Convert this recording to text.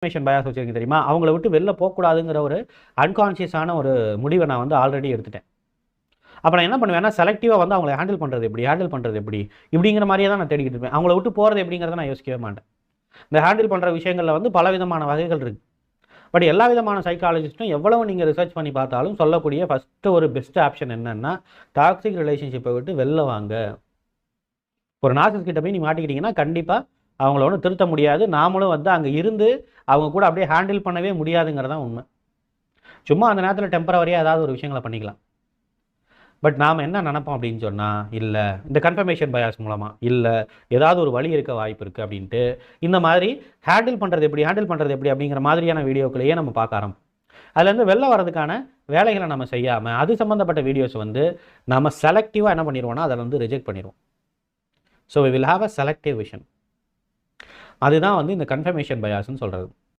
Confirmation bias வச்சுருக்கீங்க தெரியுமா, அவங்கள விட்டு வெளில போகக்கூடாதுங்கிற ஒரு அன்கான்ஷியஸான ஒரு முடிவை நான் வந்து ஆல்ரெடி எடுத்துட்டேன். அப்போ நான் என்ன பண்ணுவேன்னா, செலக்டிவாக வந்து அவங்களை ஹேண்டில் பண்ணுறது எப்படி இப்படிங்கிற மாதிரியே தான் நான் தேடிக்கிட்டு இருப்பேன். அவங்கள விட்டு போகிறது எப்படிங்கிறத நான் யோசிக்கவே மாட்டேன். இந்த ஹேண்டில் பண்ணுற விஷயங்களில் வந்து பலவிதமான வகைகள் இருக்குது. பட் எல்லா விதமான சைக்காலஜிஸ்ட்டும் எவ்வளவு நீங்கள் ரிசர்ச் பண்ணி பார்த்தாலும் சொல்லக்கூடிய ஃபஸ்ட்டு ஒரு பெஸ்ட் ஆப்ஷன் என்னென்னா, டாக்ஸிக் ரிலேஷன்ஷிப்பை விட்டு வெளில வாங்க. ஒரு நார்சிசிஸ்ட் கிட்ட போய் நீ மாட்டிக்கிட்டீங்கன்னா கண்டிப்பாக அவங்கள ஒன்றும் திருத்த முடியாது. நாமளும் வந்து அங்கே இருந்து அவங்க கூட அப்படியே ஹேண்டில் பண்ணவே முடியாதுங்கிறதான் உண்மை. சும்மா அந்த நேரத்தில் டெம்பரவரியாக ஏதாவது ஒரு விஷயங்களை பண்ணிக்கலாம். பட் நாம் என்ன நினைப்போம் அப்படின்னு சொன்னால், இல்லை இந்த கன்ஃபர்மேஷன் பயாஸ் மூலமாக இல்லை ஏதாவது ஒரு வழி இருக்க வாய்ப்பு இருக்குது அப்படின்ட்டு இந்த மாதிரி ஹேண்டில் பண்ணுறது எப்படி அப்படிங்கிற மாதிரியான வீடியோக்களையே நம்ம பார்க்க ஆரம்பிப்போம். அதுலேருந்து வெளில வரதுக்கான வேலைகளை நம்ம செய்யாமல் அது சம்மந்தப்பட்ட வீடியோஸ் வந்து நம்ம செலக்டிவாக என்ன பண்ணிடுவோம்னா அதை வந்து ரிஜெக்ட் பண்ணிடுவோம். So we will have a selective vision. அதுதான் வந்து இந்த கன்ஃபர்மேஷன் பயாஸ்ன்னு சொல்கிறது.